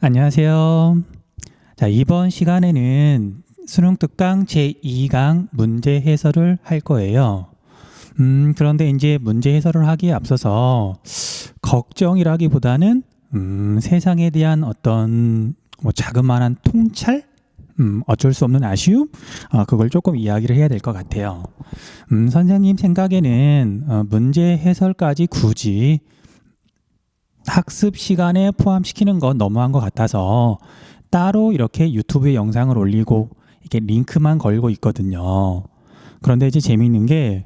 안녕하세요. 자, 이번 시간에는 수능 특강 제2강 문제 해설을 할 거예요. 그런데 이제 문제 해설을 하기에 앞서서 걱정이라기보다는 세상에 대한 어떤 자그마한 통찰? 어쩔 수 없는 아쉬움? 그걸 조금 이야기를 해야 될 것 같아요. 선생님 생각에는 문제 해설까지 굳이 학습 시간에 포함시키는 건 너무한 것 같아서 따로 이렇게 유튜브에 영상을 올리고 이렇게 링크만 걸고 있거든요. 그런데 이제 재미있는 게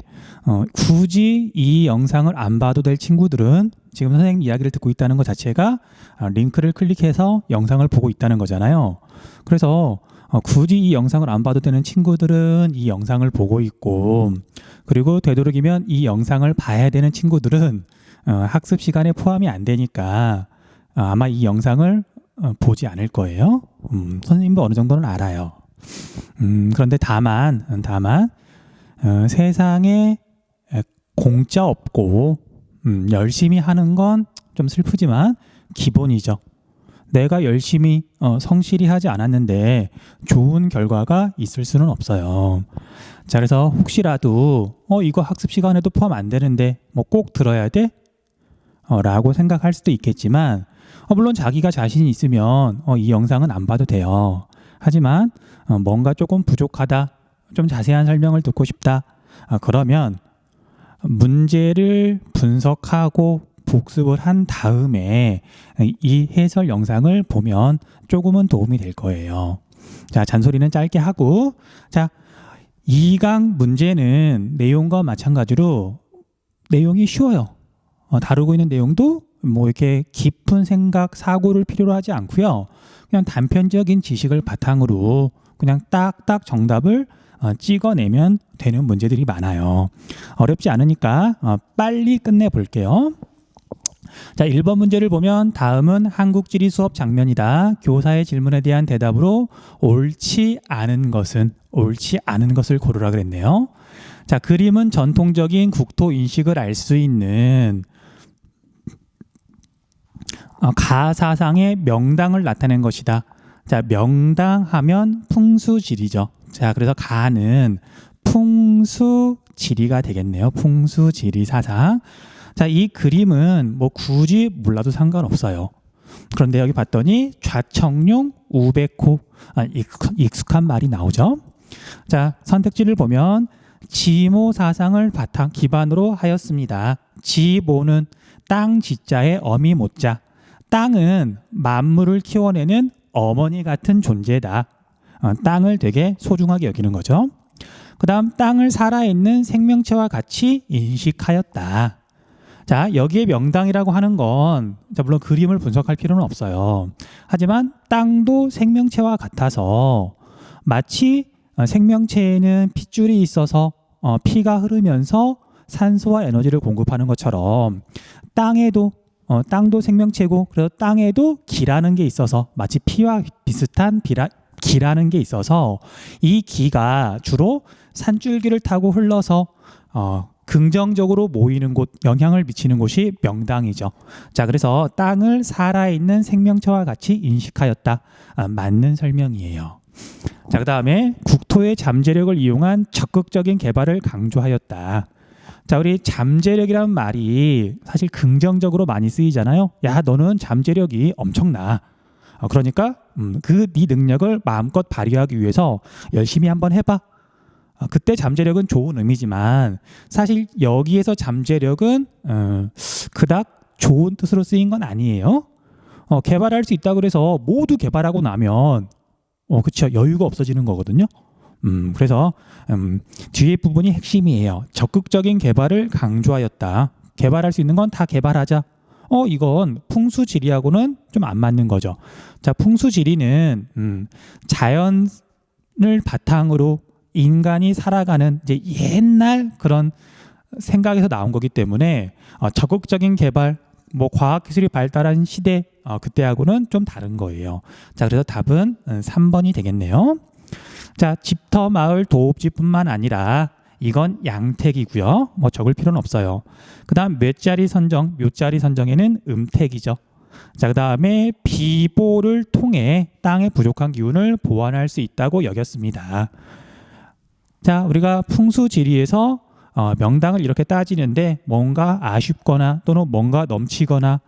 굳이 이 영상을 안 봐도 될 친구들은 지금 선생님 이야기를 듣고 있다는 것 자체가 링크를 클릭해서 영상을 보고 있다는 거잖아요. 그래서 굳이 이 영상을 안 봐도 되는 친구들은 이 영상을 보고 있고, 그리고 되도록이면 이 영상을 봐야 되는 친구들은 학습 시간에 포함이 안 되니까 아마 이 영상을 보지 않을 거예요. 선생님도 어느 정도는 알아요. 그런데 다만 세상에 공짜 없고 열심히 하는 건 좀 슬프지만 기본이죠. 내가 열심히 성실히 하지 않았는데 좋은 결과가 있을 수는 없어요. 자, 그래서 혹시라도 이거 학습 시간에도 포함 안 되는데 뭐 꼭 들어야 돼? 라고 생각할 수도 있겠지만 물론 자기가 자신이 있으면 이 영상은 안 봐도 돼요. 하지만 뭔가 조금 부족하다, 좀 자세한 설명을 듣고 싶다, 그러면 문제를 분석하고 복습을 한 다음에 이 해설 영상을 보면 조금은 도움이 될 거예요. 자, 잔소리는 짧게 하고, 자, 2강 문제는 내용과 마찬가지로 내용이 쉬워요. 다루고 있는 내용도 뭐 이렇게 깊은 생각, 사고를 필요로 하지 않고요. 그냥 단편적인 지식을 바탕으로 그냥 딱딱 정답을 찍어내면 되는 문제들이 많아요. 어렵지 않으니까 빨리 끝내볼게요. 자, 1번 문제를 보면 다음은 한국지리 수업 장면이다. 교사의 질문에 대한 대답으로 옳지 않은 것을 고르라 그랬네요. 자, 그림은 전통적인 국토 인식을 알 수 있는 가사상의 명당을 나타낸 것이다. 자, 명당 하면 풍수지리죠. 자, 그래서 가는 풍수지리가 되겠네요. 풍수지리 사상. 자, 이 그림은 뭐 굳이 몰라도 상관없어요. 그런데 여기 봤더니 좌청룡 우백호, 익숙한 말이 나오죠. 자, 선택지를 보면 지모 사상을 기반으로 하였습니다. 지모는 땅 지자의 어미 모자. 땅은 만물을 키워내는 어머니 같은 존재다. 땅을 되게 소중하게 여기는 거죠. 그 다음 땅을 살아있는 생명체와 같이 인식하였다. 자, 여기에 명당이라고 하는 건 물론 그림을 분석할 필요는 없어요. 하지만 땅도 생명체와 같아서 마치 생명체에는 핏줄이 있어서 피가 흐르면서 산소와 에너지를 공급하는 것처럼 땅도 생명체고, 그래서 땅에도 기라는 게 있어서 마치 피와 비슷한 기라는 게 있어서 이 기가 주로 산줄기를 타고 흘러서 긍정적으로 모이는 곳, 영향을 미치는 곳이 명당이죠. 자, 그래서 땅을 살아있는 생명체와 같이 인식하였다. 맞는 설명이에요. 자, 그 다음에 국토의 잠재력을 이용한 적극적인 개발을 강조하였다. 자, 우리 잠재력이라는 말이 사실 긍정적으로 많이 쓰이잖아요. 야, 너는 잠재력이 엄청나. 그러니까 네 능력을 마음껏 발휘하기 위해서 열심히 한번 해봐. 그때 잠재력은 좋은 의미지만 사실 여기에서 잠재력은 그닥 좋은 뜻으로 쓰인 건 아니에요. 개발할 수 있다고 그래서 모두 개발하고 나면 그쵸, 여유가 없어지는 거거든요. 그래서 뒤에 부분이 핵심이에요. 적극적인 개발을 강조하였다. 개발할 수 있는 건 다 개발하자. 이건 풍수지리하고는 좀 안 맞는 거죠. 자, 풍수지리는 자연을 바탕으로 인간이 살아가는 이제 옛날 그런 생각에서 나온 거기 때문에 적극적인 개발, 뭐 과학기술이 발달한 시대, 그때하고는 좀 다른 거예요. 자, 그래서 답은 3번이 되겠네요. 자, 집터, 마을, 도읍지뿐만 아니라 이건 양택이고요. 뭐 적을 필요는 없어요. 그 다음 묘자리 선정에는 음택이죠. 자, 그 다음에 비보를 통해 땅의 부족한 기운을 보완할 수 있다고 여겼습니다. 자, 우리가 풍수지리에서 명당을 이렇게 따지는데 뭔가 아쉽거나 또는 뭔가 넘치거나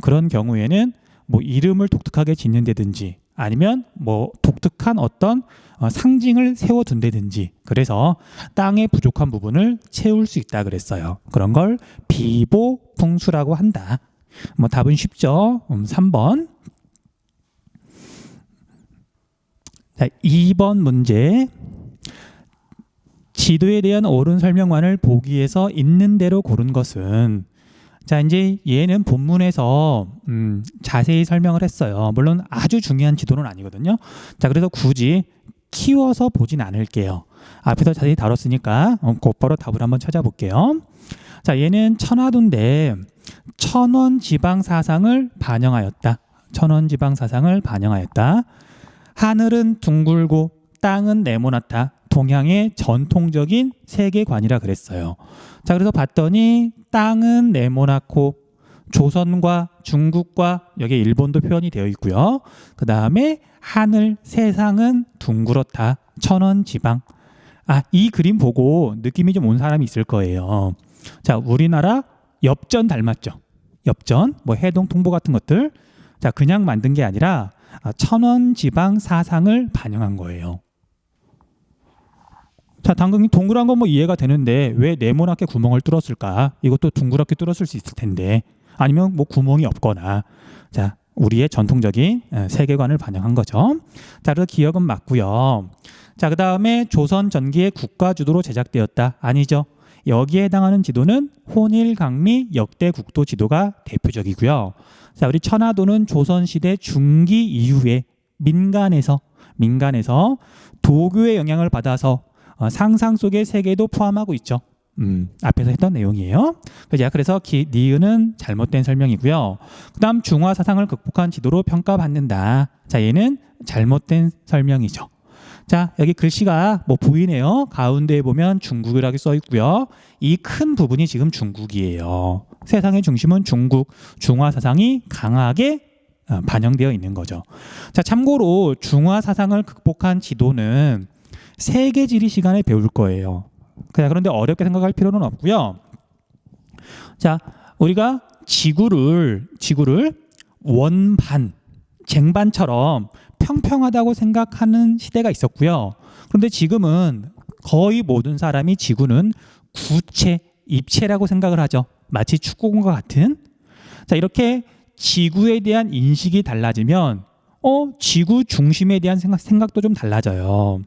그런 경우에는 뭐 이름을 독특하게 짓는다든지 아니면 뭐 독특한 어떤 상징을 세워둔다든지 그래서 땅의 부족한 부분을 채울 수 있다 그랬어요. 그런 걸 비보풍수라고 한다. 뭐 답은 쉽죠. 3번. 자, 2번 문제. 지도에 대한 옳은 설명만을 보기에서 있는 대로 고른 것은 자 이제 얘는 본문에서 자세히 설명을 했어요. 물론 아주 중요한 지도는 아니거든요. 자 그래서 굳이 키워서 보진 않을게요. 앞에서 자세히 다뤘으니까 곧바로 답을 한번 찾아볼게요. 자 얘는 천화도인데 천원 지방 사상을 반영하였다. 천원 지방 사상을 반영하였다. 하늘은 둥글고 땅은 네모나다. 동양의 전통적인 세계관이라 그랬어요. 자 그래서 봤더니 땅은 네모나고 조선과 중국과 여기 일본도 표현이 되어 있고요. 그 다음에 하늘 세상은 둥그렇다. 천원지방. 이 그림 보고 느낌이 좀 온 사람이 있을 거예요. 자 우리나라 엽전 닮았죠. 엽전 뭐 해동 통보 같은 것들. 자 그냥 만든 게 아니라 천원지방 사상을 반영한 거예요. 자, 당연히 동그란 건 뭐 이해가 되는데 왜 네모나게 구멍을 뚫었을까? 이것도 둥그랗게 뚫었을 수 있을 텐데 아니면 뭐 구멍이 없거나 자, 우리의 전통적인 세계관을 반영한 거죠. 자, 그래서 기억은 맞고요. 자, 그 다음에 조선 전기의 국가 주도로 제작되었다. 아니죠. 여기에 해당하는 지도는 혼일강리 역대 국도 지도가 대표적이고요. 자, 우리 천화도는 조선시대 중기 이후에 민간에서 도교의 영향을 받아서 상상 속의 세계도 포함하고 있죠. 앞에서 했던 내용이에요. 그래서 니은은 잘못된 설명이고요. 그 다음 중화 사상을 극복한 지도로 평가받는다. 자, 얘는 잘못된 설명이죠. 자, 여기 글씨가 뭐 보이네요. 가운데에 보면 중국이라고 써 있고요. 이 큰 부분이 지금 중국이에요. 세상의 중심은 중국, 중화 사상이 강하게 반영되어 있는 거죠. 자, 참고로 중화 사상을 극복한 지도는 세계지리 시간에 배울 거예요. 그런데 어렵게 생각할 필요는 없고요. 자, 우리가 지구를 원반, 쟁반처럼 평평하다고 생각하는 시대가 있었고요. 그런데 지금은 거의 모든 사람이 지구는 구체, 입체라고 생각을 하죠. 마치 축구공과 같은. 자, 이렇게 지구에 대한 인식이 달라지면 지구 중심에 대한 생각도 좀 달라져요.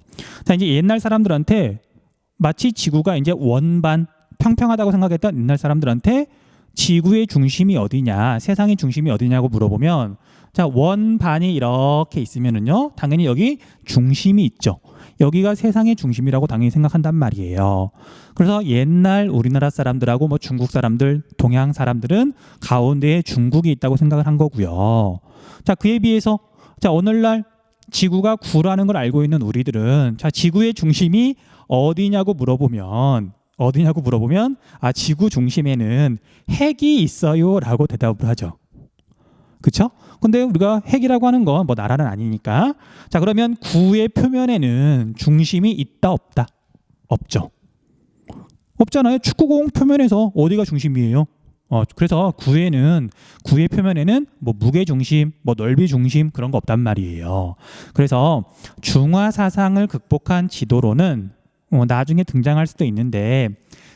자, 이제 옛날 사람들한테 마치 지구가 이제 원반 평평하다고 생각했던 옛날 사람들한테 지구의 중심이 어디냐, 세상의 중심이 어디냐고 물어보면 자, 원반이 이렇게 있으면은요, 당연히 여기 중심이 있죠. 여기가 세상의 중심이라고 당연히 생각한단 말이에요. 그래서 옛날 우리나라 사람들하고 뭐 중국 사람들, 동양 사람들은 가운데에 중국이 있다고 생각을 한 거고요. 자, 그에 비해서 자, 오늘날 지구가 구라는 걸 알고 있는 우리들은 자, 지구의 중심이 어디냐고 물어보면 지구 중심에는 핵이 있어요라고 대답을 하죠. 그렇죠? 근데 우리가 핵이라고 하는 건 뭐 나라는 아니니까. 자, 그러면 구의 표면에는 중심이 있다 없다? 없죠. 없잖아요. 축구공 표면에서 어디가 중심이에요? 그래서 구의 표면에는 뭐 무게 중심, 뭐 넓이 중심 그런 거 없단 말이에요. 그래서 중화 사상을 극복한 지도로는 나중에 등장할 수도 있는데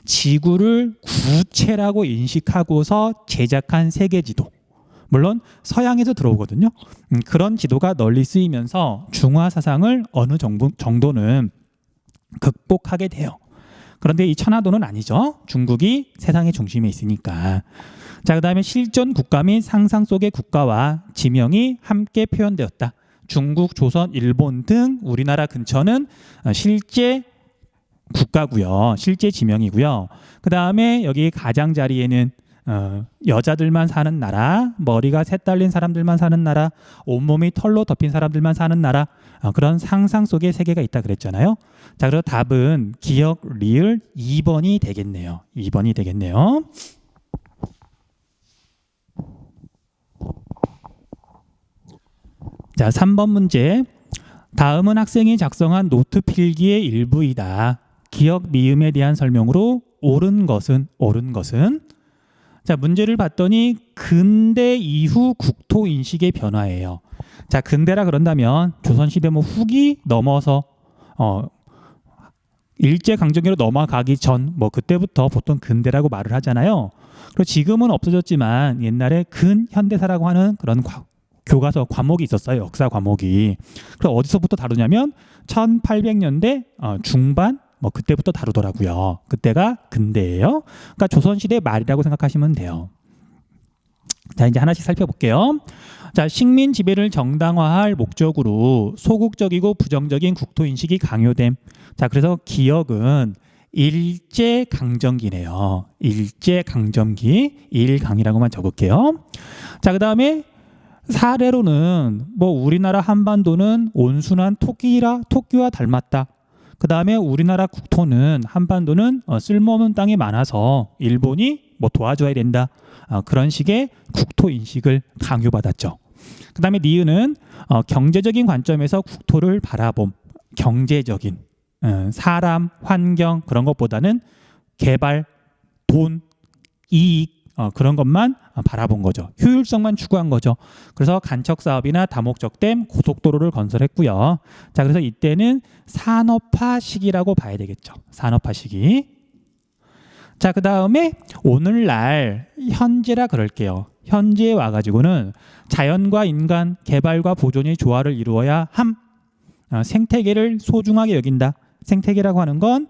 지구를 구체라고 인식하고서 제작한 세계 지도. 물론 서양에서 들어오거든요. 그런 지도가 널리 쓰이면서 중화 사상을 어느 정도는 극복하게 돼요. 그런데 이 천화도는 아니죠. 중국이 세상의 중심에 있으니까. 자, 그 다음에 실존 국가 및 상상 속의 국가와 지명이 함께 표현되었다. 중국, 조선, 일본 등 우리나라 근처는 실제 국가고요. 실제 지명이고요. 그 다음에 여기 가장자리에는 여자들만 사는 나라, 머리가 셋 달린 사람들만 사는 나라, 온몸이 털로 덮인 사람들만 사는 나라, 그런 상상 속의 세계가 있다 그랬잖아요. 자, 그래서 답은 기역, 리을 2번이 되겠네요. 2번이 되겠네요. 자, 3번 문제. 다음은 학생이 작성한 노트 필기의 일부이다. 기억 미음에 대한 설명으로 옳은 것은 자, 문제를 봤더니 근대 이후 국토 인식의 변화예요. 자, 근대라 그런다면 조선시대 뭐 후기 넘어서 일제 강점기로 넘어가기 전 뭐 그때부터 보통 근대라고 말을 하잖아요. 그리고 지금은 없어졌지만 옛날에 근현대사라고 하는 그런 교과서 과목이 있었어요. 역사 과목이. 그럼 어디서부터 다루냐면 1800년대 중반 뭐 그때부터 다루더라고요. 그때가 근대예요. 그러니까 조선시대 말이라고 생각하시면 돼요. 자, 이제 하나씩 살펴볼게요. 자, 식민 지배를 정당화할 목적으로 소극적이고 부정적인 국토 인식이 강요됨. 자, 그래서 기억은 일제 강점기네요. 일제 강점기, 일강이라고만 적을게요. 자, 그다음에 사례로는 뭐 우리나라 한반도는 온순한 토끼와 닮았다. 그 다음에 우리나라 국토는 한반도는 쓸모없는 땅이 많아서 일본이 뭐 도와줘야 된다. 그런 식의 국토 인식을 강요받았죠. 그 다음에 니은은 경제적인 관점에서 국토를 바라봄. 경제적인 사람, 환경 그런 것보다는 개발, 돈, 이익 그런 것만 바라본 거죠. 효율성만 추구한 거죠. 그래서 간척 사업이나 다목적댐, 고속도로를 건설했고요. 자, 그래서 이때는 산업화 시기라고 봐야 되겠죠. 산업화 시기. 자, 그 다음에 오늘날 현재라 그럴게요. 현재에 와가지고는 자연과 인간, 개발과 보존의 조화를 이루어야 함. 생태계를 소중하게 여긴다. 생태계라고 하는 건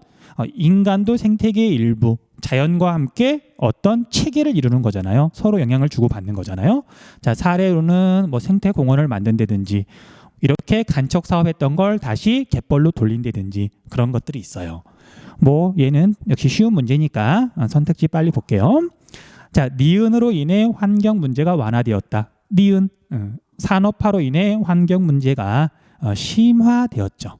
인간도 생태계의 일부, 자연과 함께 어떤 체계를 이루는 거잖아요. 서로 영향을 주고받는 거잖아요. 자, 사례로는 뭐 생태공원을 만든다든지 이렇게 간척 사업했던 걸 다시 갯벌로 돌린다든지 그런 것들이 있어요. 뭐 얘는 역시 쉬운 문제니까 선택지 빨리 볼게요. 자, 니은으로 인해 환경 문제가 완화되었다. 니은 산업화로 인해 환경 문제가 심화되었죠.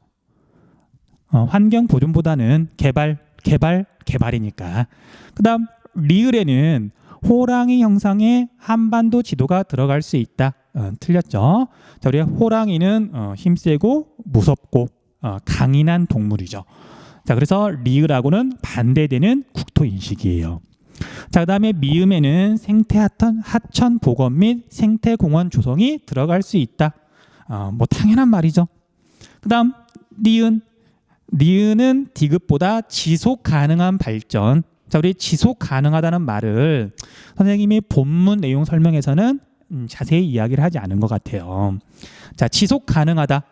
환경 보존보다는 개발이니까. 그다음 리을에는 호랑이 형상의 한반도 지도가 들어갈 수 있다. 틀렸죠. 자, 우리 호랑이는 힘세고 무섭고 강인한 동물이죠. 자, 그래서 리을하고는 반대되는 국토 인식이에요. 자, 그다음에 미음에는 하천 복원 및 생태공원 조성이 들어갈 수 있다. 뭐 당연한 말이죠. 그다음 니은은 디귿보다 지속 가능한 발전. 자, 우리 지속 가능하다는 말을 선생님이 본문 내용 설명에서는 자세히 이야기를 하지 않은 것 같아요. 자, 지속 가능하다.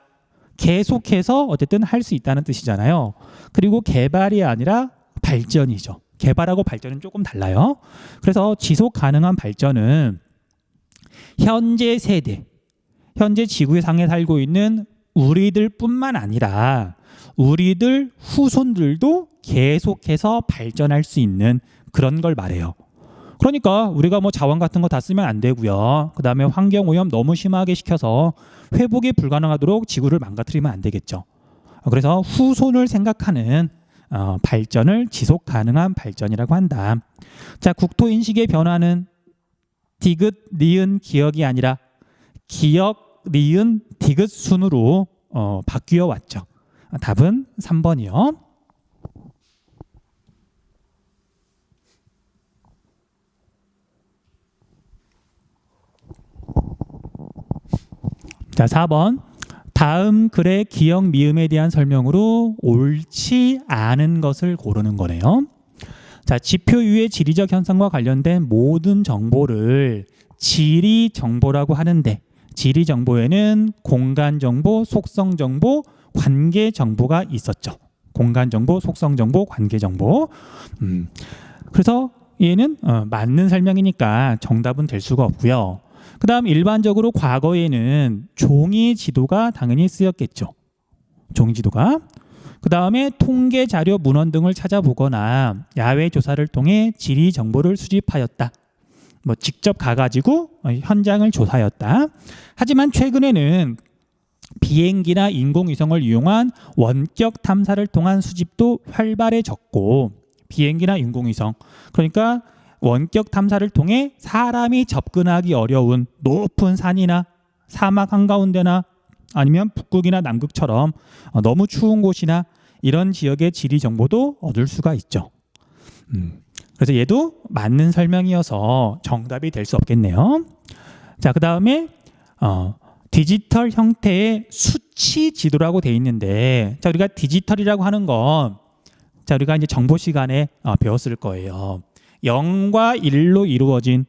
계속해서 어쨌든 할 수 있다는 뜻이잖아요. 그리고 개발이 아니라 발전이죠. 개발하고 발전은 조금 달라요. 그래서 지속 가능한 발전은 현재 세대, 현재 지구상에 살고 있는 우리들뿐만 아니라 우리들 후손들도 계속해서 발전할 수 있는 그런 걸 말해요. 그러니까 우리가 뭐 자원 같은 거 다 쓰면 안 되고요. 그 다음에 환경 오염 너무 심하게 시켜서 회복이 불가능하도록 지구를 망가뜨리면 안 되겠죠. 그래서 후손을 생각하는 발전을 지속 가능한 발전이라고 한다. 자, 국토 인식의 변화는 디귿, 니은, 기억이 아니라 기억, 니은, 디귿 순으로 바뀌어 왔죠. 답은 3번이요. 자, 4번. 다음 글의 기억 미음에 대한 설명으로 옳지 않은 것을 고르는 거네요. 자, 지표 위의 지리적 현상과 관련된 모든 정보를 지리 정보라고 하는데 지리 정보에는 공간 정보, 속성 정보, 관계 정보가 있었죠. 공간 정보, 속성 정보, 관계 정보. 그래서 얘는 맞는 설명이니까 정답은 될 수가 없고요. 그 다음 일반적으로 과거에는 종이 지도가 당연히 쓰였겠죠. 종이 지도가. 그 다음에 통계 자료 문헌 등을 찾아보거나 야외 조사를 통해 지리 정보를 수집하였다. 뭐 직접 가가지고 현장을 조사하였다. 하지만 최근에는 비행기나 인공위성을 이용한 원격 탐사를 통한 수집도 활발해졌고 비행기나 인공위성 그러니까 원격 탐사를 통해 사람이 접근하기 어려운 높은 산이나 사막 한가운데나 아니면 북극이나 남극처럼 너무 추운 곳이나 이런 지역의 지리 정보도 얻을 수가 있죠. 그래서 얘도 맞는 설명이어서 정답이 될 수 없겠네요. 자, 그 다음에 디지털 형태의 수치 지도라고 돼 있는데, 자, 우리가 디지털이라고 하는 건, 자, 우리가 이제 정보 시간에 배웠을 거예요. 0과 1로 이루어진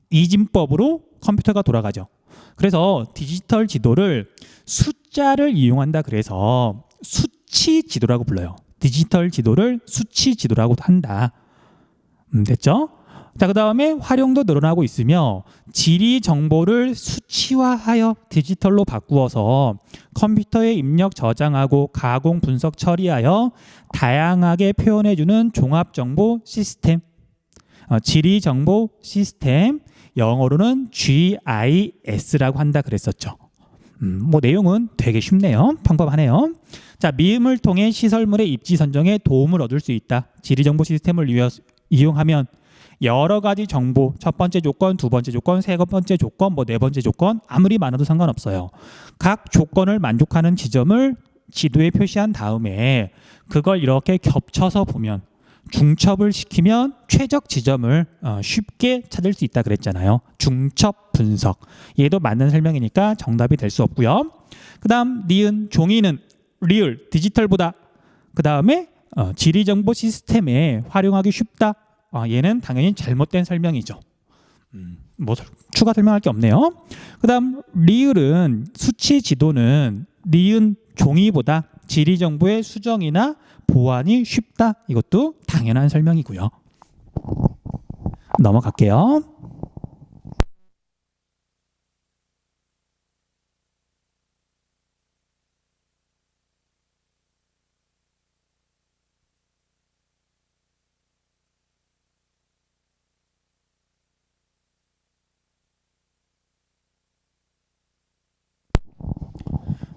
이진법으로 컴퓨터가 돌아가죠. 그래서 디지털 지도를 숫자를 이용한다 그래서 수치 지도라고 불러요. 디지털 지도를 수치 지도라고 한다. 됐죠? 자, 그 다음에 활용도 늘어나고 있으며 지리 정보를 수치화하여 디지털로 바꾸어서 컴퓨터에 입력 저장하고 가공 분석 처리하여 다양하게 표현해주는 종합정보 시스템, 지리 정보 시스템, 영어로는 GIS라고 한다 그랬었죠. 뭐 내용은 되게 쉽네요. 평범하네요. 자, 미음을 통해 시설물의 입지 선정에 도움을 얻을 수 있다. 지리 정보 시스템을 이용하면 여러 가지 정보, 첫 번째 조건, 두 번째 조건, 세 번째 조건, 네 번째 조건 아무리 많아도 상관없어요. 각 조건을 만족하는 지점을 지도에 표시한 다음에 그걸 이렇게 겹쳐서 보면 중첩을 시키면 최적 지점을 쉽게 찾을 수 있다 그랬잖아요. 중첩 분석. 얘도 맞는 설명이니까 정답이 될 수 없고요. 그 다음 니은, 종이는 리을, 디지털보다. 그 다음에 지리정보 시스템에 활용하기 쉽다. 얘는 당연히 잘못된 설명이죠. 뭐 추가 설명할 게 없네요. 그 다음 리을은 수치 지도는 니은 종이보다 지리정보의 수정이나 보완이 쉽다. 이것도 당연한 설명이고요. 넘어갈게요.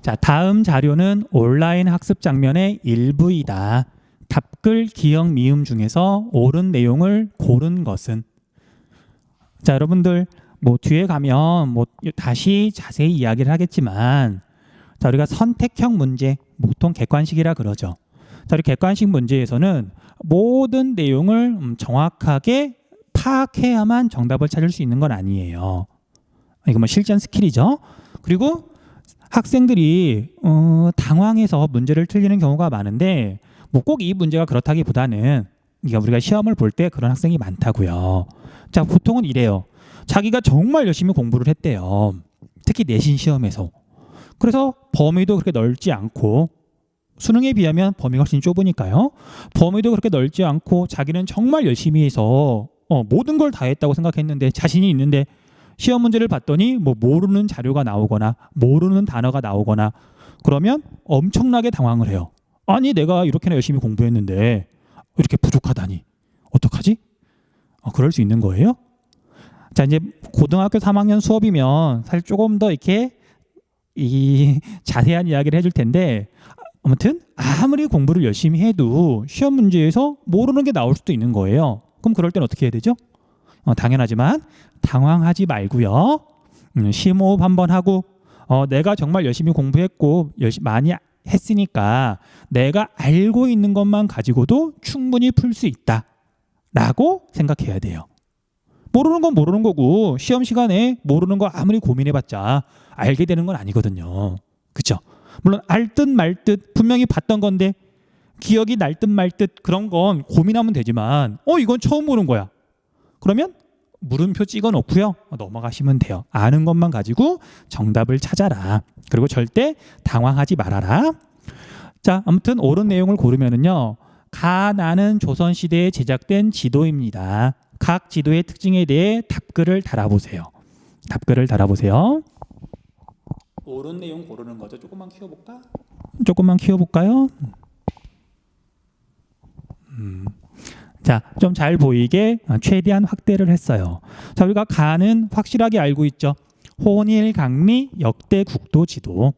자, 다음 자료는 온라인 학습 장면의 일부이다. 답글, 기억, 미음 중에서 옳은 내용을 고른 것은? 자, 여러분들 뭐 뒤에 가면 뭐 다시 자세히 이야기를 하겠지만, 자, 우리가 선택형 문제, 보통 객관식이라 그러죠. 자, 우리 객관식 문제에서는 모든 내용을 정확하게 파악해야만 정답을 찾을 수 있는 건 아니에요. 이거 뭐 실전 스킬이죠. 그리고 학생들이 당황해서 문제를 틀리는 경우가 많은데 뭐 꼭 이 문제가 그렇다기보다는 그러니까 우리가 시험을 볼 때 그런 학생이 많다고요. 자, 보통은 이래요. 자기가 정말 열심히 공부를 했대요. 특히 내신 시험에서. 그래서 범위도 그렇게 넓지 않고 수능에 비하면 범위가 훨씬 좁으니까요. 범위도 그렇게 넓지 않고 자기는 정말 열심히 해서 모든 걸 다 했다고 생각했는데 자신이 있는데 시험 문제를 봤더니 뭐 모르는 자료가 나오거나 모르는 단어가 나오거나 그러면 엄청나게 당황을 해요. 아니 내가 이렇게나 열심히 공부했는데 이렇게 부족하다니 어떡하지? 그럴 수 있는 거예요? 자, 이제 고등학교 3학년 수업이면 사실 조금 더 이렇게 자세한 이야기를 해줄 텐데 아무튼 아무리 공부를 열심히 해도 시험 문제에서 모르는 게 나올 수도 있는 거예요. 그럼 그럴 땐 어떻게 해야 되죠? 당연하지만 당황하지 말고요. 심호흡 한번 하고 내가 정말 열심히 공부했고 많이 했으니까 내가 알고 있는 것만 가지고도 충분히 풀 수 있다라고 생각해야 돼요. 모르는 건 모르는 거고 시험 시간에 모르는 거 아무리 고민해봤자 알게 되는 건 아니거든요. 그렇죠? 물론 알듯 말듯 분명히 봤던 건데 기억이 날 듯 말 듯 그런 건 고민하면 되지만 이건 처음 보는 거야. 그러면 물음표 찍어 놓고요. 넘어가시면 돼요. 아는 것만 가지고 정답을 찾아라. 그리고 절대 당황하지 말아라. 자, 아무튼 옳은 내용을 고르면은요. 가나는 조선시대에 제작된 지도입니다. 각 지도의 특징에 대해 답글을 달아보세요. 답글을 달아보세요. 옳은 내용 고르는 거죠. 조금만 키워볼까? 조금만 키워볼까요? 자, 좀 잘 보이게 최대한 확대를 했어요. 자, 우리가 가는 확실하게 알고 있죠. 혼일강리 역대 국도 지도.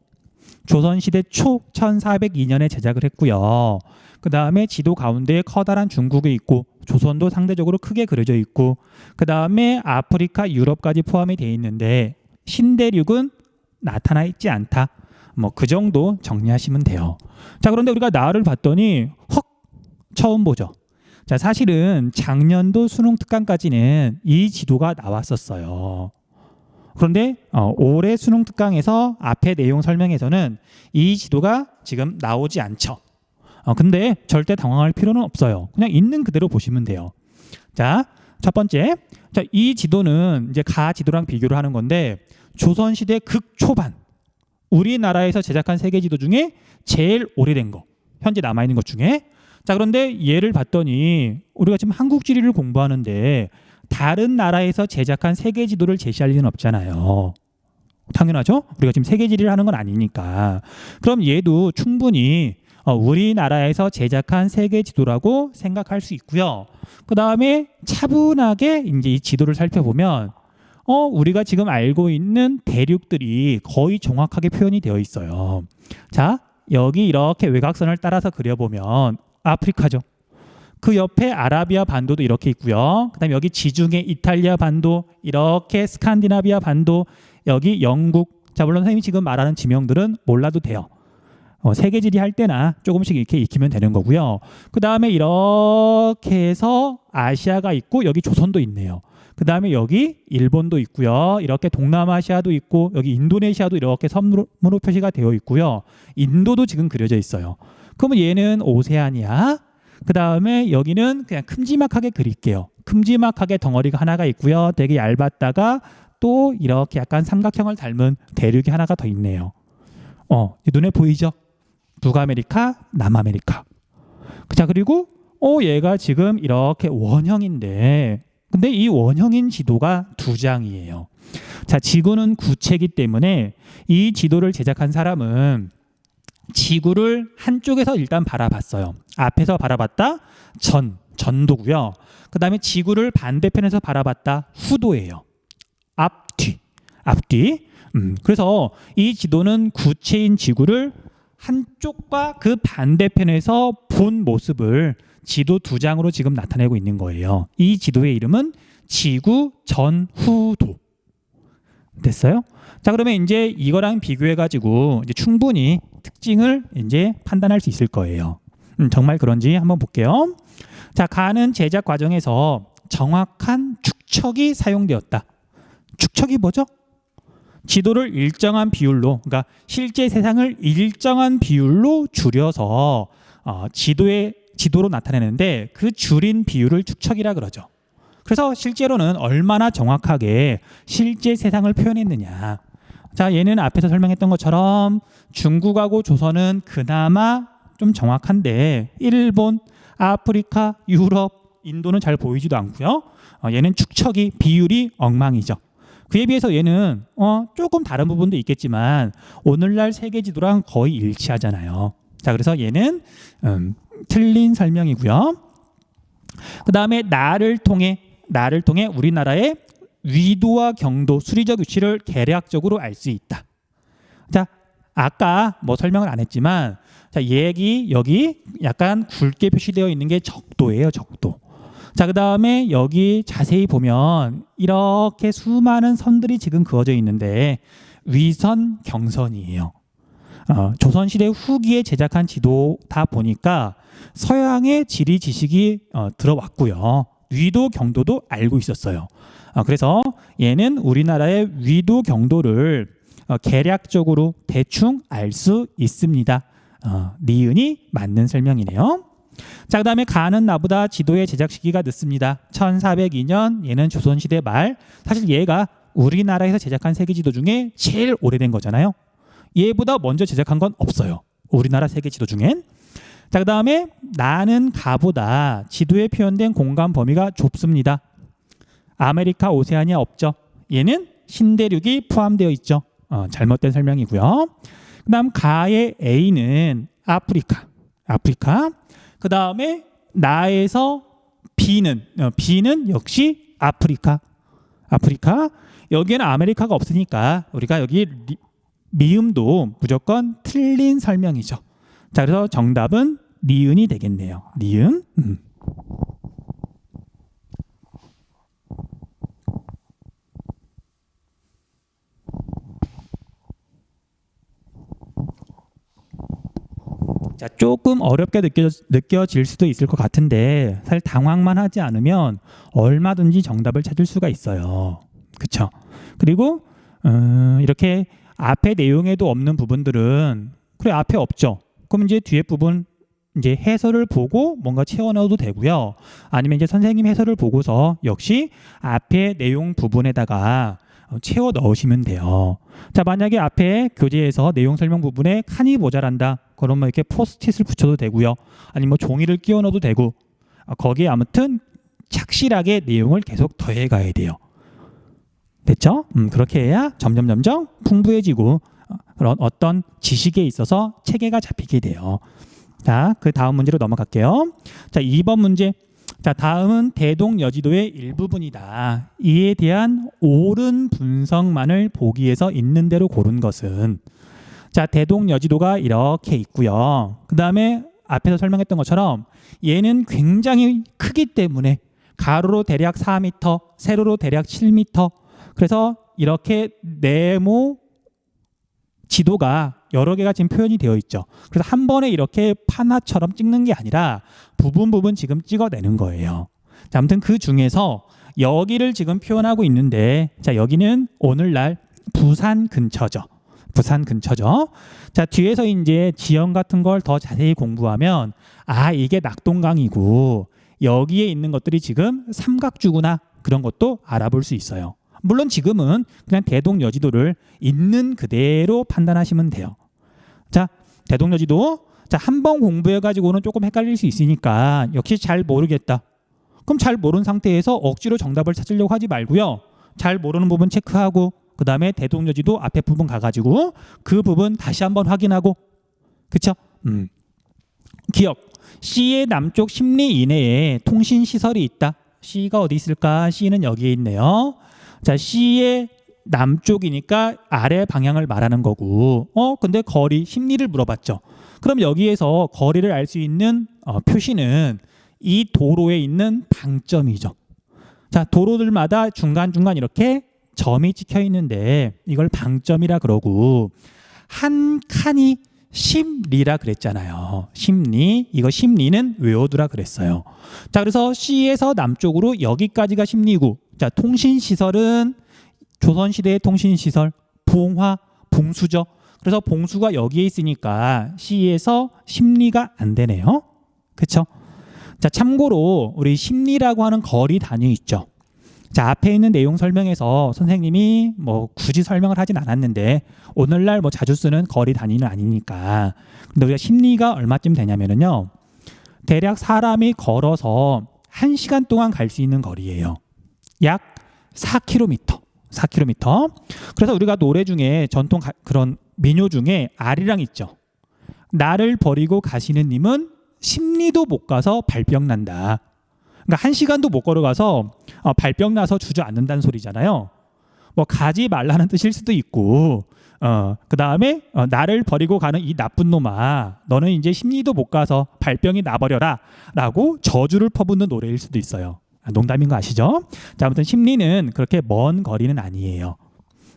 조선시대 초 1402년에 제작을 했고요. 그 다음에 지도 가운데에 커다란 중국이 있고 조선도 상대적으로 크게 그려져 있고 그 다음에 아프리카, 유럽까지 포함이 되어 있는데 신대륙은 나타나 있지 않다. 뭐 그 정도 정리하시면 돼요. 자, 그런데 우리가 나를 봤더니 처음 보죠. 자, 사실은 작년도 수능 특강까지는 이 지도가 나왔었어요. 그런데 올해 수능 특강에서 앞에 내용 설명에서는 이 지도가 지금 나오지 않죠. 근데 절대 당황할 필요는 없어요. 그냥 있는 그대로 보시면 돼요. 자, 첫 번째. 자, 이 지도는 이제 가 지도랑 비교를 하는 건데 조선시대 극초반 우리나라에서 제작한 세계 지도 중에 제일 오래된 거. 현재 남아있는 것 중에. 자, 그런데 얘를 봤더니 우리가 지금 한국 지리를 공부하는데 다른 나라에서 제작한 세계 지도를 제시할 리는 없잖아요. 당연하죠? 우리가 지금 세계 지리를 하는 건 아니니까. 그럼 얘도 충분히 우리나라에서 제작한 세계 지도라고 생각할 수 있고요. 그 다음에 차분하게 이제 이 지도를 살펴보면 우리가 지금 알고 있는 대륙들이 거의 정확하게 표현이 되어 있어요. 자, 여기 이렇게 외곽선을 따라서 그려보면 아프리카죠. 그 옆에 아라비아 반도도 이렇게 있고요. 그다음에 여기 지중해 이탈리아 반도, 이렇게 스칸디나비아 반도, 여기 영국. 자, 물론 선생님이 지금 말하는 지명들은 몰라도 돼요. 세계지리 할 때나 조금씩 이렇게 익히면 되는 거고요. 그 다음에 이렇게 해서 아시아가 있고 여기 조선도 있네요. 그 다음에 여기 일본도 있고요. 이렇게 동남아시아도 있고 여기 인도네시아도 이렇게 섬으로 표시가 되어 있고요. 인도도 지금 그려져 있어요. 그러면 얘는 오세아니아. 그 다음에 여기는 그냥 큼지막하게 그릴게요. 큼지막하게 덩어리가 하나가 있고요. 되게 얇았다가 또 이렇게 약간 삼각형을 닮은 대륙이 하나가 더 있네요. 눈에 보이죠? 북아메리카, 남아메리카. 자, 그리고 얘가 지금 이렇게 원형인데 근데 이 원형인 지도가 두 장이에요. 자, 지구는 구체이기 때문에 이 지도를 제작한 사람은 지구를 한쪽에서 일단 바라봤어요. 앞에서 바라봤다 전도고요. 그 다음에 지구를 반대편에서 바라봤다 후도예요. 앞뒤. 그래서 이 지도는 구체인 지구를 한쪽과 그 반대편에서 본 모습을 지도 두 장으로 지금 나타내고 있는 거예요. 이 지도의 이름은 지구 전후도. 됐어요? 자, 그러면 이제 이거랑 비교해가지고 이제 충분히 특징을 이제 판단할 수 있을 거예요. 정말 그런지 한번 볼게요. 자, 가는 제작 과정에서 정확한 축척이 사용되었다. 축척이 뭐죠? 지도를 일정한 비율로, 그러니까 실제 세상을 일정한 비율로 줄여서 지도로 나타내는데 그 줄인 비율을 축척이라 그러죠. 그래서 실제로는 얼마나 정확하게 실제 세상을 표현했느냐. 자, 얘는 앞에서 설명했던 것처럼 중국하고 조선은 그나마 좀 정확한데 일본, 아프리카, 유럽, 인도는 잘 보이지도 않고요. 얘는 축척이 비율이 엉망이죠. 그에 비해서 얘는 조금 다른 부분도 있겠지만 오늘날 세계 지도랑 거의 일치하잖아요. 자, 그래서 얘는 틀린 설명이고요. 그 다음에 나를 통해 우리나라의 위도와 경도, 수리적 위치를 계략적으로 알 수 있다. 자, 아까 뭐 설명을 안 했지만 자, 여기 약간 굵게 표시되어 있는 게 적도예요, 적도. 자, 그 다음에 여기 자세히 보면 이렇게 수많은 선들이 지금 그어져 있는데 위선, 경선이에요. 조선시대 후기에 제작한 지도다 보니까 서양의 지리 지식이 들어왔고요. 위도, 경도도 알고 있었어요. 그래서 얘는 우리나라의 위도, 경도를 계략적으로 대충 알 수 있습니다. 니은이 맞는 설명이네요. 자, 그 다음에 가는 나보다 지도의 제작 시기가 늦습니다. 1402년, 얘는 조선시대 말. 사실 얘가 우리나라에서 제작한 세계지도 중에 제일 오래된 거잖아요. 얘보다 먼저 제작한 건 없어요. 우리나라 세계지도 중엔. 자, 그 다음에 나는 가보다 지도에 표현된 공간 범위가 좁습니다. 아메리카, 오세아니아 없죠. 얘는 신대륙이 포함되어 있죠. 잘못된 설명이고요. 그 다음 가의 A는 아프리카. 그 다음에 나에서 B는 역시 아프리카. 여기에는 아메리카가 없으니까 우리가 여기 미음도 무조건 틀린 설명이죠. 자, 그래서 정답은 니은이 되겠네요. 니은. 자, 조금 어렵게 느껴질 수도 있을 것 같은데 사실 당황만 하지 않으면 얼마든지 정답을 찾을 수가 있어요. 그렇죠? 그리고 이렇게 앞에 내용에도 없는 부분들은 그래 앞에 없죠. 그럼 이제 뒤에 부분 이제 해설을 보고 뭔가 채워 넣어도 되고요. 아니면 이제 선생님 해설을 보고서 역시 앞에 내용 부분에다가 채워 넣으시면 돼요. 자, 만약에 앞에 교재에서 내용 설명 부분에 칸이 모자란다. 그러면 이렇게 포스트잇을 붙여도 되고요. 아니면 뭐 종이를 끼워 넣어도 되고 거기에 아무튼 착실하게 내용을 계속 더해 가야 돼요. 됐죠? 그렇게 해야 점점 풍부해지고 그런 어떤 지식에 있어서 체계가 잡히게 돼요. 자, 그 다음 문제로 넘어갈게요. 자, 2번 문제. 자, 다음은 대동여지도의 일부분이다. 이에 대한 옳은 분석만을 보기에서 있는 대로 고른 것은. 자, 대동여지도가 이렇게 있고요. 그 다음에 앞에서 설명했던 것처럼 얘는 굉장히 크기 때문에 가로로 대략 4m, 세로로 대략 7m. 그래서 이렇게 네모 지도가 여러 개가 지금 표현이 되어 있죠. 그래서 한 번에 이렇게 판화처럼 찍는 게 아니라 부분 지금 찍어내는 거예요. 자, 아무튼 그 중에서 여기를 지금 표현하고 있는데, 자, 여기는 오늘날 부산 근처죠. 부산 근처죠. 자, 뒤에서 이제 지형 같은 걸 더 자세히 공부하면 아, 이게 낙동강이고 여기에 있는 것들이 지금 삼각주구나, 그런 것도 알아볼 수 있어요. 물론 지금은 그냥 대동여지도를 있는 그대로 판단하시면 돼요. 자, 대동여지도. 자, 한 번 공부해가지고는 조금 헷갈릴 수 있으니까 역시 잘 모르겠다. 그럼 잘 모르는 상태에서 억지로 정답을 찾으려고 하지 말고요. 잘 모르는 부분 체크하고 그 다음에 대동여지도 앞에 부분 가가지고 그 부분 다시 한번 확인하고. 그쵸? 기억. C의 남쪽 10리 이내에 통신시설이 있다. C가 어디 있을까? C는 여기에 있네요. 자, C의 남쪽이니까 아래 방향을 말하는 거고, 근데 거리 10리를 물어봤죠. 그럼 여기에서 거리를 알 수 있는 표시는 이 도로에 있는 방점이죠. 자, 도로들마다 중간중간 이렇게 점이 찍혀 있는데 이걸 방점이라 그러고, 한 칸이 10리라 그랬잖아요. 10리. 이거 10리는 외워두라 그랬어요. 자, 그래서 C에서 남쪽으로 여기까지가 10리고, 자, 통신시설은 조선시대의 통신시설, 봉화, 봉수죠. 그래서 봉수가 여기에 있으니까 C에서 10리가 안 되네요. 그렇죠? 자, 참고로 우리 10리라고 하는 거리 단위 있죠. 자, 앞에 있는 내용 설명에서 선생님이 뭐 굳이 설명을 하진 않았는데 오늘날 뭐 자주 쓰는 거리 단위는 아니니까. 근데 우리가 10리가 얼마쯤 되냐면요, 대략 사람이 걸어서 1시간 동안 갈 수 있는 거리예요. 약 4km. 4km. 그래서 우리가 노래 중에 전통 그런 민요 중에 아리랑 있죠. 나를 버리고 가시는 님은 10리도 못 가서 발병 난다. 그러니까 1시간도 못 걸어가서 발병 나서 주저앉는다는 소리잖아요. 뭐 가지 말라는 뜻일 수도 있고, 그 다음에 나를 버리고 가는 이 나쁜 놈아, 너는 이제 10리도 못 가서 발병이 나버려라 라고 저주를 퍼붓는 노래일 수도 있어요. 농담인 거 아시죠? 자, 아무튼 10리는 그렇게 먼 거리는 아니에요.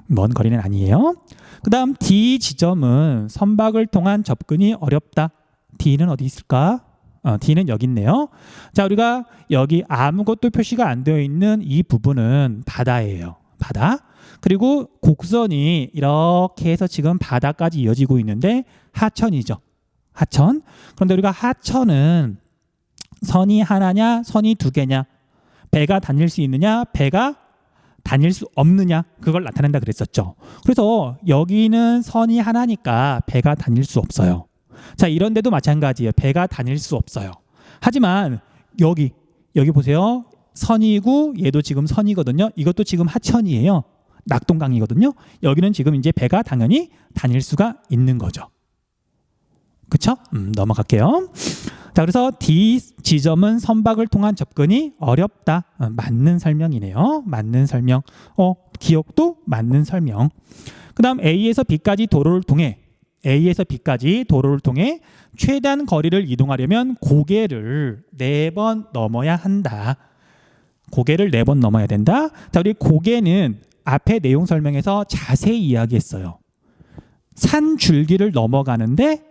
먼 거리는 아니에요. 그 다음 D 지점은 선박을 통한 접근이 어렵다. D는 어디 있을까? D는 여기 있네요. 자, 우리가 여기 아무것도 표시가 안 되어 있는 이 부분은 바다예요. 바다. 그리고 곡선이 이렇게 해서 지금 바다까지 이어지고 있는데 하천이죠. 하천. 그런데 우리가 하천은 선이 하나냐, 선이 두 개냐, 배가 다닐 수 있느냐, 배가 다닐 수 없느냐, 그걸 나타낸다 그랬었죠. 그래서 여기는 선이 하나니까 배가 다닐 수 없어요. 자, 이런 데도 마찬가지예요. 배가 다닐 수 없어요. 하지만 여기 보세요. 선이고 얘도 지금 선이거든요. 이것도 지금 하천이에요. 낙동강이거든요. 여기는 지금 이제 배가 당연히 다닐 수가 있는 거죠. 그쵸? 넘어갈게요. 자, 그래서 D 지점은 선박을 통한 접근이 어렵다. 맞는 설명이네요. 맞는 설명. 기억도 맞는 설명. 그 다음 A에서 B까지 도로를 통해 최대한 거리를 이동하려면 고개를 4번 넘어야 한다. 고개를 4번 넘어야 된다. 자, 우리 고개는 앞에 내용 설명에서 자세히 이야기했어요. 산 줄기를 넘어가는데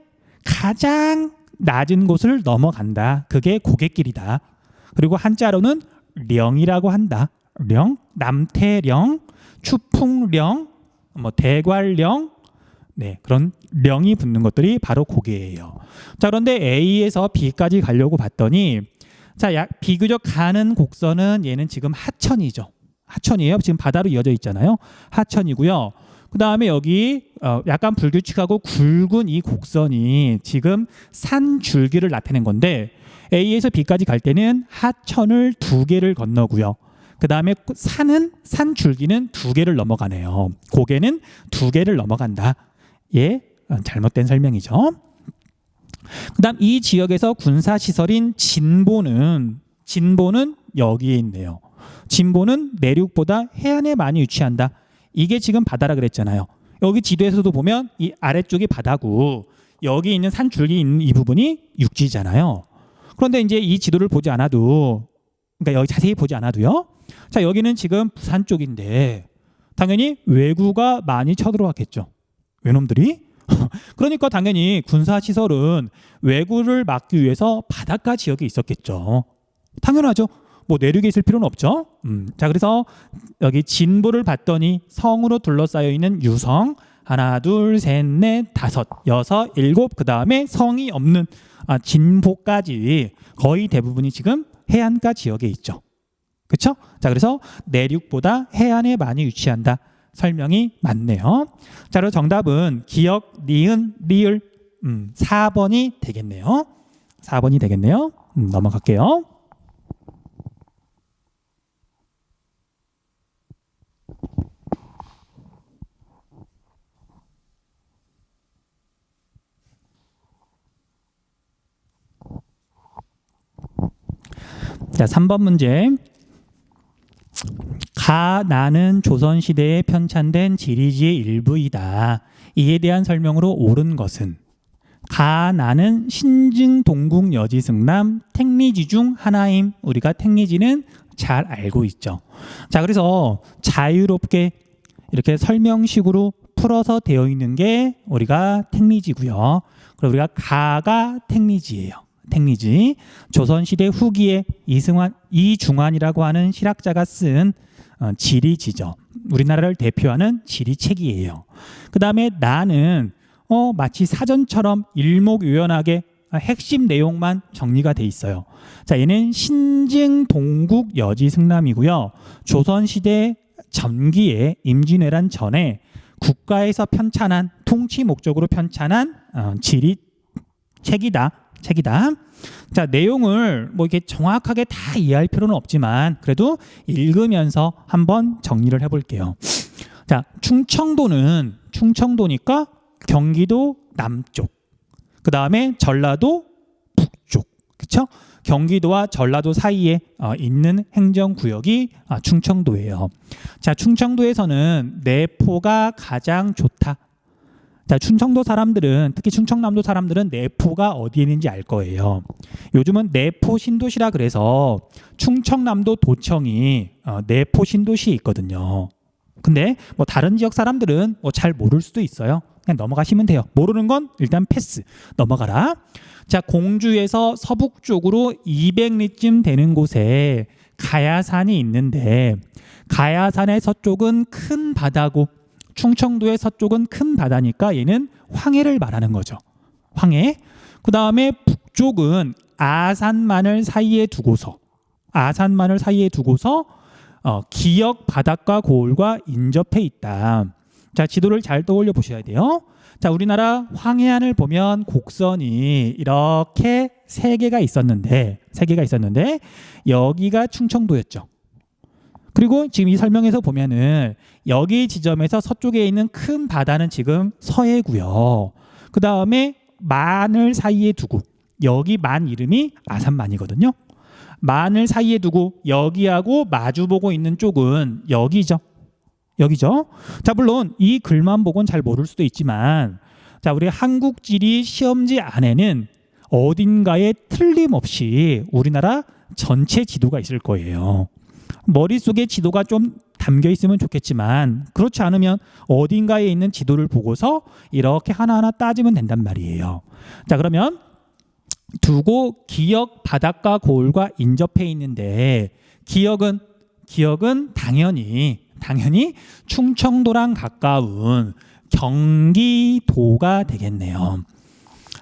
가장 낮은 곳을 넘어간다. 그게 고갯길이다. 그리고 한자로는 령이라고 한다. 령, 남태령, 추풍령, 뭐 대관령, 네, 그런 령이 붙는 것들이 바로 고개예요. 자, 그런데 A에서 B까지 가려고 봤더니 자, 비교적 가는 곡선은 얘는 지금 하천이죠. 하천이에요. 지금 바다로 이어져 있잖아요. 하천이고요. 그 다음에 여기 약간 불규칙하고 굵은 이 곡선이 지금 산 줄기를 나타낸 건데 A에서 B까지 갈 때는 하천을 2개를 건너고요. 그 다음에 산 줄기는 2개를 넘어가네요. 고개는 2개를 넘어간다. 예, 잘못된 설명이죠. 그 다음 이 지역에서 군사시설인 진보는 여기에 있네요. 진보는 내륙보다 해안에 많이 위치한다. 이게 지금 바다라 그랬잖아요. 여기 지도에서도 보면 이 아래쪽이 바다고 여기 있는 산줄기 있는 이 부분이 육지잖아요. 그런데 이제 이 지도를 보지 않아도, 그러니까 여기 자세히 보지 않아도요. 자, 여기는 지금 부산 쪽인데 당연히 왜구가 많이 쳐들어왔겠죠. 외놈들이. 그러니까 당연히 군사시설은 왜구를 막기 위해서 바닷가 지역에 있었겠죠. 당연하죠. 뭐 내륙에 있을 필요는 없죠. 자, 그래서 여기 진보를 봤더니 성으로 둘러싸여 있는 유성 하나, 둘, 셋, 넷, 다섯, 여섯, 일곱, 그 다음에 성이 없는 진보까지 거의 대부분이 지금 해안가 지역에 있죠. 그렇죠? 자, 그래서 내륙보다 해안에 많이 위치한다. 설명이 맞네요. 자, 그리고 정답은 기역, 니은, 리을 4번이 되겠네요. 4번이 되겠네요. 넘어갈게요. 자, 3번 문제. 가나는 조선시대에 편찬된 지리지의 일부이다. 이에 대한 설명으로 옳은 것은 가나는 신증 동국 여지승남 택리지 중 하나임. 우리가 택리지는 잘 알고 있죠. 자, 그래서 자유롭게 이렇게 설명식으로 풀어서 되어 있는 게 우리가 택리지고요. 그리고 우리가 가가 택리지예요. 택리지. 조선시대 후기에 이중환이라고 하는 실학자가 쓴 지리지죠. 우리나라를 대표하는 지리책이에요. 그 다음에 나는 마치 사전처럼 일목요연하게 핵심 내용만 정리가 돼 있어요. 자, 얘는 신증 동국 여지승남이고요. 조선시대 전기에 임진왜란 전에 국가에서 편찬한 통치 목적으로 편찬한 지리책이다. 자, 내용을 뭐 이렇게 정확하게 다 이해할 필요는 없지만 그래도 읽으면서 한번 정리를 해볼게요. 자, 충청도니까 경기도 남쪽, 그 다음에 전라도 북쪽, 그렇죠? 경기도와 전라도 사이에 있는 행정구역이 충청도예요. 자, 충청도에서는 내포가 가장 좋다. 자, 충청도 사람들은, 특히 충청남도 사람들은 내포가 어디에 있는지 알 거예요. 요즘은 내포 신도시라 그래서 충청남도 도청이 내포 신도시에 있거든요. 근데 뭐 다른 지역 사람들은 뭐 잘 모를 수도 있어요. 그냥 넘어가시면 돼요. 모르는 건 일단 패스. 넘어가라. 자, 공주에서 서북쪽으로 200리쯤 되는 곳에 가야산이 있는데 가야산의 서쪽은 큰 바다고 충청도의 서쪽은 큰 바다니까 얘는 황해를 말하는 거죠. 황해. 그 다음에 북쪽은 아산만을 사이에 두고서 기역 바닷가 고을과 인접해 있다. 자, 지도를 잘 떠올려 보셔야 돼요. 자, 우리나라 황해안을 보면 곡선이 이렇게 3개가 있었는데 여기가 충청도였죠. 그리고 지금 이 설명에서 보면은 여기 지점에서 서쪽에 있는 큰 바다는 지금 서해고요. 그 다음에 만을 사이에 두고 여기 만 이름이 아산만이거든요. 만을 사이에 두고 여기하고 마주보고 있는 쪽은 여기죠. 자, 물론 이 글만 보고는 잘 모를 수도 있지만 자, 우리 한국지리 시험지 안에는 어딘가에 틀림없이 우리나라 전체 지도가 있을 거예요. 머릿속에 지도가 좀 담겨 있으면 좋겠지만 그렇지 않으면 어딘가에 있는 지도를 보고서 이렇게 하나하나 따지면 된단 말이에요. 자, 그러면 두고 기역 바닷가 고을과 인접해 있는데 기역은 당연히 충청도랑 가까운 경기도가 되겠네요.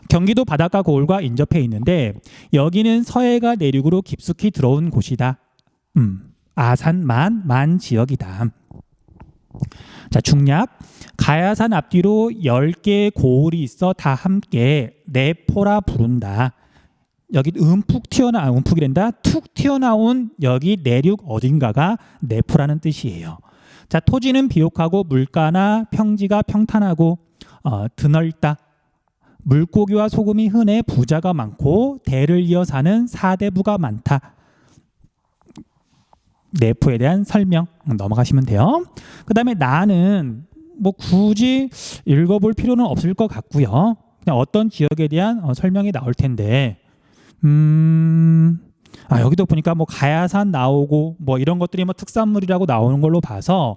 경기도 바닷가 고을과 인접해 있는데 여기는 서해가 내륙으로 깊숙이 들어온 곳이다. 아산만 지역이다. 자, 중략. 가야산 앞뒤로 10개의 고을이 있어 다 함께 내포라 부른다. 여기 움푹이란다. 툭 튀어나온 여기 내륙 어딘가가 내포라는 뜻이에요. 자, 토지는 비옥하고 물가나 평지가 평탄하고 드넓다. 물고기와 소금이 흔해 부자가 많고 대를 이어 사는 사대부가 많다. 내포에 대한 설명 넘어가시면 돼요. 그 다음에 나는 뭐 굳이 읽어볼 필요는 없을 것 같고요. 그냥 어떤 지역에 대한 설명이 나올 텐데 여기도 보니까 뭐 가야산 나오고 뭐 이런 것들이 뭐 특산물이라고 나오는 걸로 봐서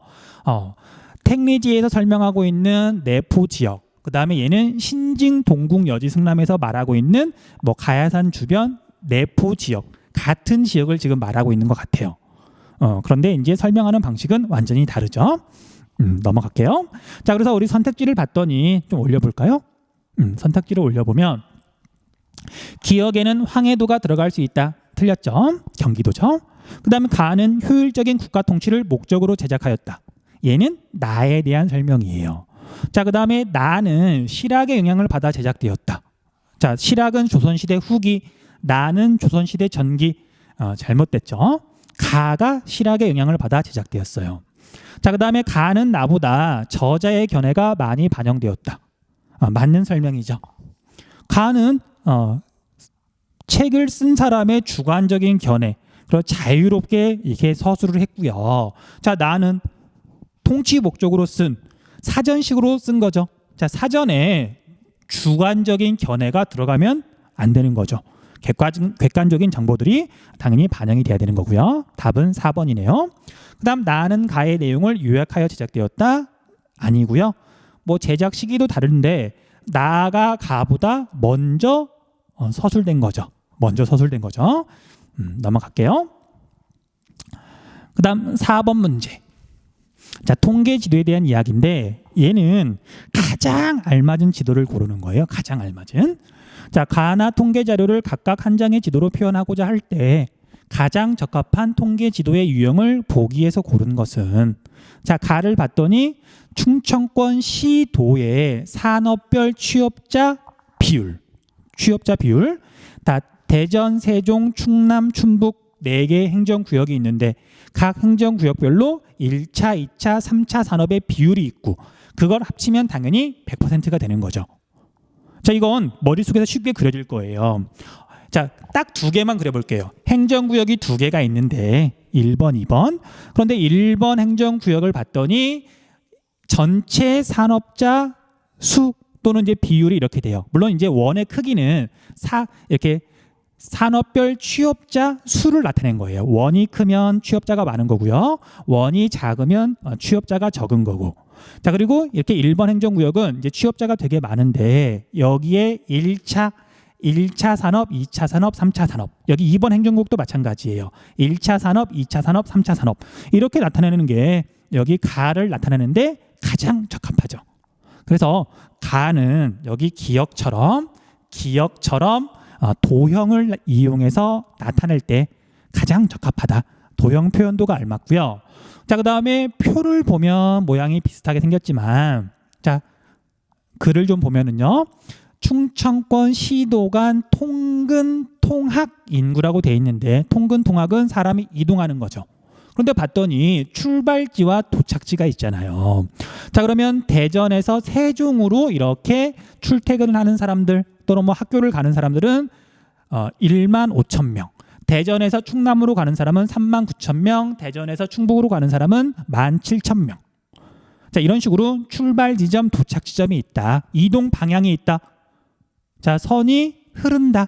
택리지에서 설명하고 있는 내포 지역, 그 다음에 얘는 신징 동궁 여지 승람에서 말하고 있는 뭐 가야산 주변 내포 지역 같은 지역을 지금 말하고 있는 것 같아요. 그런데 이제 설명하는 방식은 완전히 다르죠. 넘어갈게요. 자, 그래서 우리 선택지를 봤더니 좀 올려볼까요? 선택지를 올려보면 기역에는 황해도가 들어갈 수 있다. 틀렸죠? 경기도죠. 그 다음에 가는 효율적인 국가 통치를 목적으로 제작하였다. 얘는 나에 대한 설명이에요. 자, 그 다음에 나는 실학의 영향을 받아 제작되었다. 자, 실학은 조선시대 후기, 나는 조선시대 전기. 잘못됐죠? 가가 실학의 영향을 받아 제작되었어요. 자, 그 다음에 가는 나보다 저자의 견해가 많이 반영되었다. 맞는 설명이죠. 가는 책을 쓴 사람의 주관적인 견해, 그리고 자유롭게 이렇게 서술을 했고요. 자, 나는 통치 목적으로 쓴 사전식으로 쓴 거죠. 자, 사전에 주관적인 견해가 들어가면 안 되는 거죠. 객관적인 정보들이 당연히 반영이 돼야 되는 거고요. 답은 4번이네요. 그 다음 나는 가의 내용을 요약하여 제작되었다. 아니고요. 뭐 제작 시기도 다른데 나가 가보다 먼저 서술된 거죠. 넘어갈게요. 그 다음 4번 문제. 자, 통계 지도에 대한 이야기인데 얘는 가장 알맞은 지도를 고르는 거예요. 가장 알맞은. 자, 가나 통계 자료를 각각 한 장의 지도로 표현하고자 할 때 가장 적합한 통계 지도의 유형을 보기에서 고른 것은, 자, 가를 봤더니 충청권 시도의 산업별 취업자 비율, 다 대전, 세종, 충남, 충북 4개 행정구역이 있는데 각 행정구역별로 1차, 2차, 3차 산업의 비율이 있고 그걸 합치면 당연히 100%가 되는 거죠. 자, 이건 머릿속에서 쉽게 그려질 거예요. 자, 딱 2개만 그려볼게요. 행정구역이 2개가 있는데 1번, 2번. 그런데 1번 행정구역을 봤더니 전체 산업자 수 또는 이제 비율이 이렇게 돼요. 물론 이제 원의 크기는 이렇게 산업별 취업자 수를 나타낸 거예요. 원이 크면 취업자가 많은 거고요. 원이 작으면 취업자가 적은 거고. 자, 그리고 이렇게 1번 행정구역은 이제 취업자가 되게 많은데 여기에 1차 산업, 2차 산업, 3차 산업. 여기 2번 행정구역도 마찬가지예요. 1차 산업, 2차 산업, 3차 산업. 이렇게 나타내는 게 여기 가를 나타내는데 가장 적합하죠. 그래서 가는 여기 기역처럼 도형을 이용해서 나타낼 때 가장 적합하다. 도형 표현도가 알맞고요. 자, 그 다음에 표를 보면 모양이 비슷하게 생겼지만, 자, 글을 좀 보면은요, 충청권 시도 간 통근 통학 인구라고 돼 있는데 통근 통학은 사람이 이동하는 거죠. 그런데 봤더니 출발지와 도착지가 있잖아요. 자, 그러면 대전에서 세종으로 이렇게 출퇴근을 하는 사람들 또는 뭐 학교를 가는 사람들은 1만 5천 명. 대전에서 충남으로 가는 사람은 3만 9천 명. 대전에서 충북으로 가는 사람은 1만 7천 명. 자, 이런 식으로 출발 지점, 도착 지점이 있다. 이동 방향이 있다. 자, 선이 흐른다.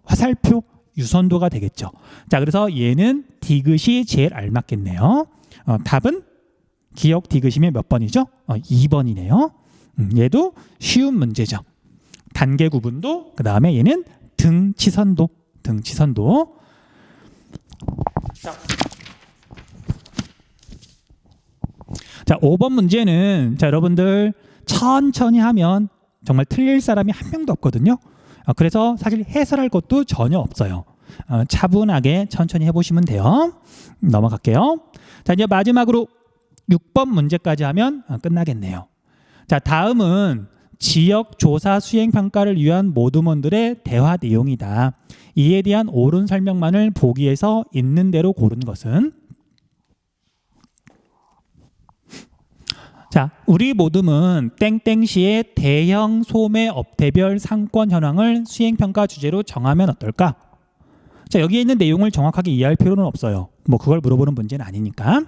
화살표, 유선도가 되겠죠. 자, 그래서 얘는 디귿이 제일 알맞겠네요. 답은 기역 디귿이면 몇 번이죠? 2번이네요. 얘도 쉬운 문제죠. 단계 구분도, 그 다음에 얘는 등치선도. 자, 5번 문제는 자, 여러분들 천천히 하면 정말 틀릴 사람이 한 명도 없거든요. 그래서 사실 해설할 것도 전혀 없어요. 차분하게 천천히 해보시면 돼요. 넘어갈게요. 자, 이제 마지막으로 6번 문제까지 하면 끝나겠네요. 자, 다음은 지역 조사 수행 평가를 위한 모두먼들의 대화 내용이다. 이에 대한 옳은 설명만을 보기에서 있는 대로 고른 것은 자, 우리 모둠은 땡땡시의 대형 소매 업태별 상권 현황을 수행평가 주제로 정하면 어떨까? 자, 여기에 있는 내용을 정확하게 이해할 필요는 없어요. 뭐 그걸 물어보는 문제는 아니니까.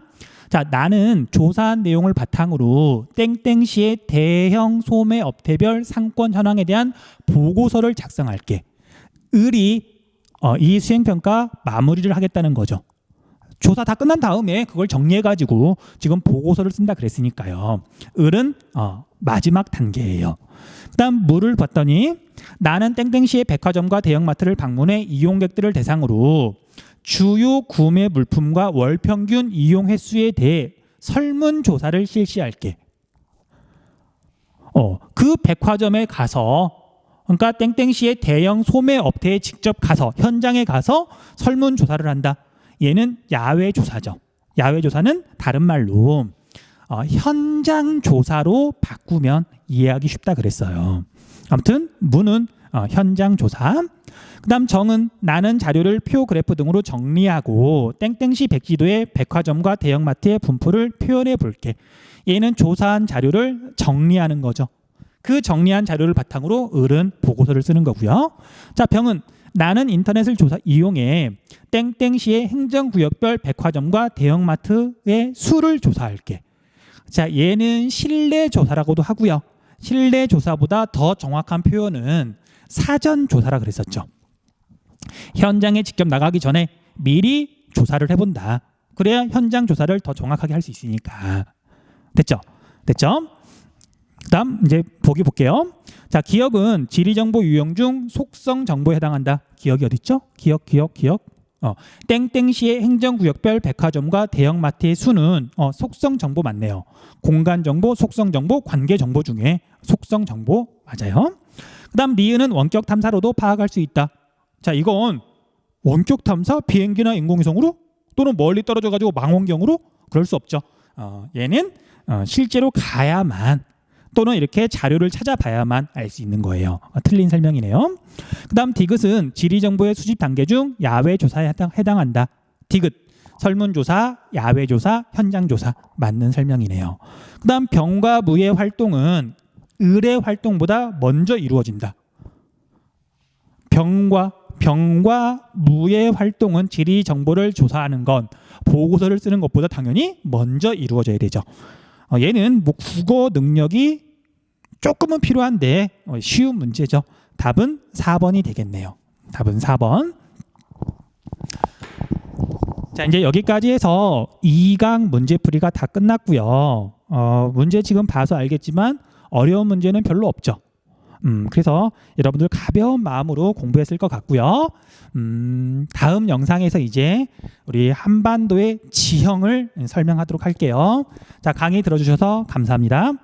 자, 나는 조사한 내용을 바탕으로 땡땡시의 대형 소매 업태별 상권 현황에 대한 보고서를 작성할게. 을이 이 수행평가 마무리를 하겠다는 거죠. 조사 다 끝난 다음에 그걸 정리해가지고 지금 보고서를 쓴다 그랬으니까요. 을은 마지막 단계예요. 그다음 물을 봤더니 나는 땡땡시의 백화점과 대형마트를 방문해 이용객들을 대상으로 주요 구매 물품과 월 평균 이용 횟수에 대해 설문조사를 실시할게. 그 백화점에 가서 그러니까 땡땡시의 대형 소매 업체에 직접 가서 현장에 가서 설문조사를 한다. 얘는 야외 조사죠. 야외 조사는 다른 말로 현장 조사로 바꾸면 이해하기 쉽다 그랬어요. 아무튼 무는 현장 조사. 그다음 정은 나는 자료를 표 그래프 등으로 정리하고 땡땡시 백지도의 백화점과 대형마트의 분포를 표현해 볼게. 얘는 조사한 자료를 정리하는 거죠. 그 정리한 자료를 바탕으로 을은 보고서를 쓰는 거고요. 자, 병은 나는 인터넷을 이용해 땡땡시의 행정구역별 백화점과 대형마트의 수를 조사할게. 자, 얘는 실내 조사라고도 하고요. 실내 조사보다 더 정확한 표현은 사전 조사라 그랬었죠. 현장에 직접 나가기 전에 미리 조사를 해본다. 그래야 현장 조사를 더 정확하게 할 수 있으니까. 됐죠? 그다음 이제 보기 볼게요. 자, 기억은 지리정보 유형 중 속성 정보에 해당한다. 기억이 어디 있죠? 기억. 땡땡시의 행정구역별 백화점과 대형마트의 수는 속성 정보 맞네요. 공간 정보, 속성 정보, 관계 정보 중에 속성 정보 맞아요. 그다음 리은은 원격 탐사로도 파악할 수 있다. 자, 이건 원격 탐사 비행기나 인공위성으로 또는 멀리 떨어져 가지고 망원경으로 그럴 수 없죠. 얘는 실제로 가야만 또는 이렇게 자료를 찾아봐야만 알 수 있는 거예요. 틀린 설명이네요. 그다음 디귿은 지리정보의 수집 단계 중 야외 조사에 해당한다. 디귿 설문조사, 야외 조사, 현장 조사 맞는 설명이네요. 그다음 병과 무의 활동은 을의 활동보다 먼저 이루어진다. 병과 무의 활동은 지리 정보를 조사하는 건 보고서를 쓰는 것보다 당연히 먼저 이루어져야 되죠. 얘는 뭐 국어 능력이 조금은 필요한데 쉬운 문제죠. 답은 4번이 되겠네요. 답은 4번. 자, 이제 여기까지 해서 2강 문제풀이가 다 끝났고요. 문제 지금 봐서 알겠지만 어려운 문제는 별로 없죠. 그래서 여러분들 가벼운 마음으로 공부했을 것 같고요. 다음 영상에서 이제 우리 한반도의 지형을 설명하도록 할게요. 자, 강의 들어주셔서 감사합니다.